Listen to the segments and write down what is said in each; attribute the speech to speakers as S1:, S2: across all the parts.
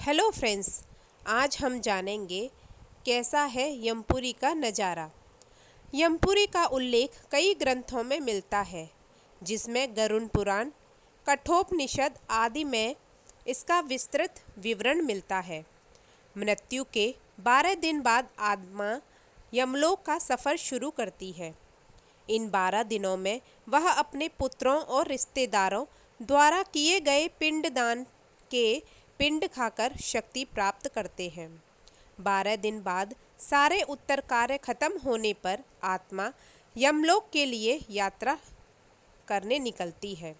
S1: Hello friends, आज हम जानेंगे कैसा है यमपुरी का नज़ारा। यमपुरी का उल्लेख कई ग्रंथों में मिलता है, जिसमें गरुड़ पुराण, कठोपनिषद आदि में इसका विस्तृत विवरण मिलता है। मृत्यु के 12 दिन बाद आत्मा यमलोक का सफ़र शुरू करती है। इन 12 दिनों में वह अपने पुत्रों और रिश्तेदारों द्वारा किए गए पिंडदान के पिंड खाकर शक्ति प्राप्त करते हैं। 12 दिन बाद सारे उत्तर कार्य खत्म होने पर आत्मा यमलोक के लिए यात्रा करने निकलती है।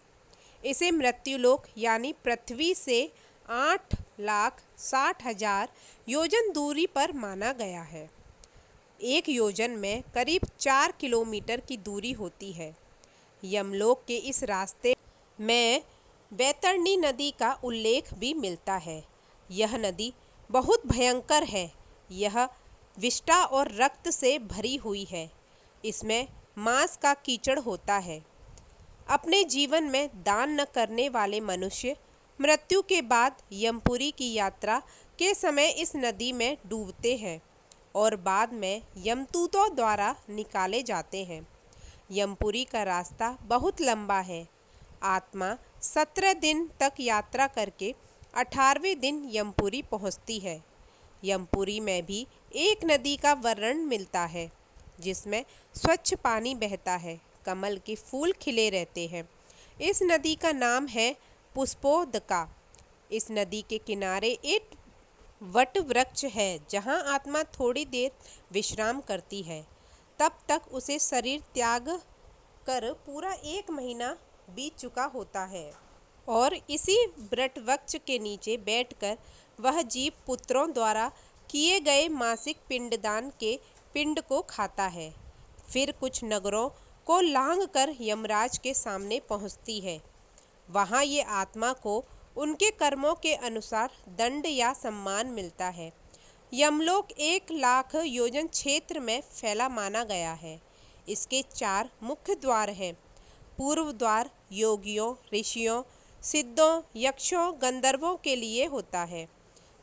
S1: इसे मृत्युलोक यानी पृथ्वी से 8,60,000 योजन दूरी पर माना गया है। एक योजन में करीब 4 किलोमीटर की दूरी होती है। यमलोक के इस रास्ते में बैतरणी नदी का उल्लेख भी मिलता है। यह नदी बहुत भयंकर है। यह विष्ठा और रक्त से भरी हुई है। इसमें मांस का कीचड़ होता है। अपने जीवन में दान न करने वाले मनुष्य मृत्यु के बाद यमपुरी की यात्रा के समय इस नदी में डूबते हैं और बाद में यमदूतों द्वारा निकाले जाते हैं। यमपुरी का रास्ता बहुत लंबा है। आत्मा 17 दिन तक यात्रा करके 18वें दिन यमपुरी पहुंचती है। यमपुरी में भी एक नदी का वर्णन मिलता है, जिसमें स्वच्छ पानी बहता है, कमल के फूल खिले रहते हैं। इस नदी का नाम है पुष्पोदका। इस नदी के किनारे एक वट वृक्ष है, जहाँ आत्मा थोड़ी देर विश्राम करती है। तब तक उसे शरीर त्याग कर पूरा 1 महीना बीत चुका होता है और इसी वट वृक्ष के नीचे बैठकर वह जीव पुत्रों द्वारा किए गए मासिक पिंडदान के पिंड को खाता है। फिर कुछ नगरों को लांघ कर यमराज के सामने पहुंचती है। वहां ये आत्मा को उनके कर्मों के अनुसार दंड या सम्मान मिलता है। यमलोक 1,00,000 योजन क्षेत्र में फैला माना गया है। इसके 4 मुख्य द्वार हैं। पूर्व द्वार योगियों, ऋषियों, सिद्धों, यक्षों, गंधर्वों के लिए होता है।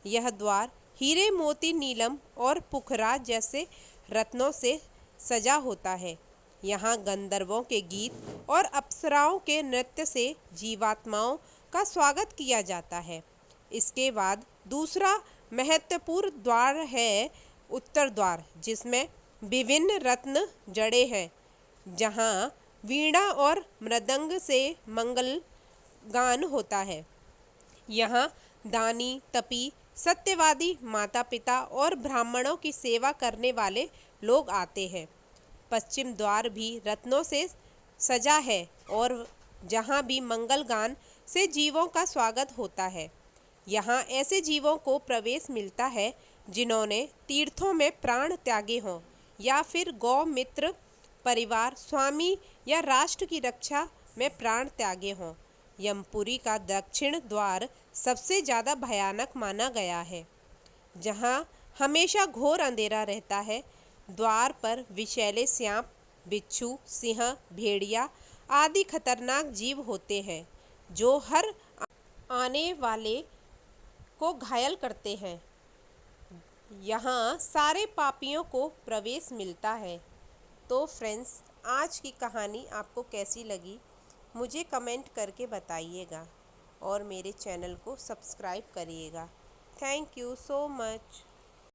S1: यह द्वार हीरे, मोती, नीलम और पुखराज जैसे रत्नों से सजा होता है। यहाँ गंधर्वों के गीत और अप्सराओं के नृत्य से जीवात्माओं का स्वागत किया जाता है। इसके बाद दूसरा महत्वपूर्ण द्वार है उत्तर द्वार, जिसमें विभिन्न रत्न जड़े हैं, जहाँ वीणा और मृदंग से मंगल गान होता है। यहाँ दानी, तपी, सत्यवादी, माता पिता और ब्राह्मणों की सेवा करने वाले लोग आते हैं। पश्चिम द्वार भी रत्नों से सजा है और जहाँ भी मंगल गान से जीवों का स्वागत होता है। यहाँ ऐसे जीवों को प्रवेश मिलता है जिन्होंने तीर्थों में प्राण त्यागे हों या फिर गौ मित्र, परिवार, स्वामी या राष्ट्र की रक्षा में प्राण त्यागे हों। यमपुरी का दक्षिण द्वार सबसे ज़्यादा भयानक माना गया है, जहाँ हमेशा घोर अंधेरा रहता है। द्वार पर विषैले सांप, बिच्छू, सिंह, भेड़िया आदि खतरनाक जीव होते हैं, जो हर आने वाले को घायल करते हैं। यहाँ सारे पापियों को प्रवेश मिलता है। तो फ्रेंड्स, आज की कहानी आपको कैसी लगी मुझे कमेंट करके बताइएगा और मेरे चैनल को सब्सक्राइब करिएगा। Thank you so much.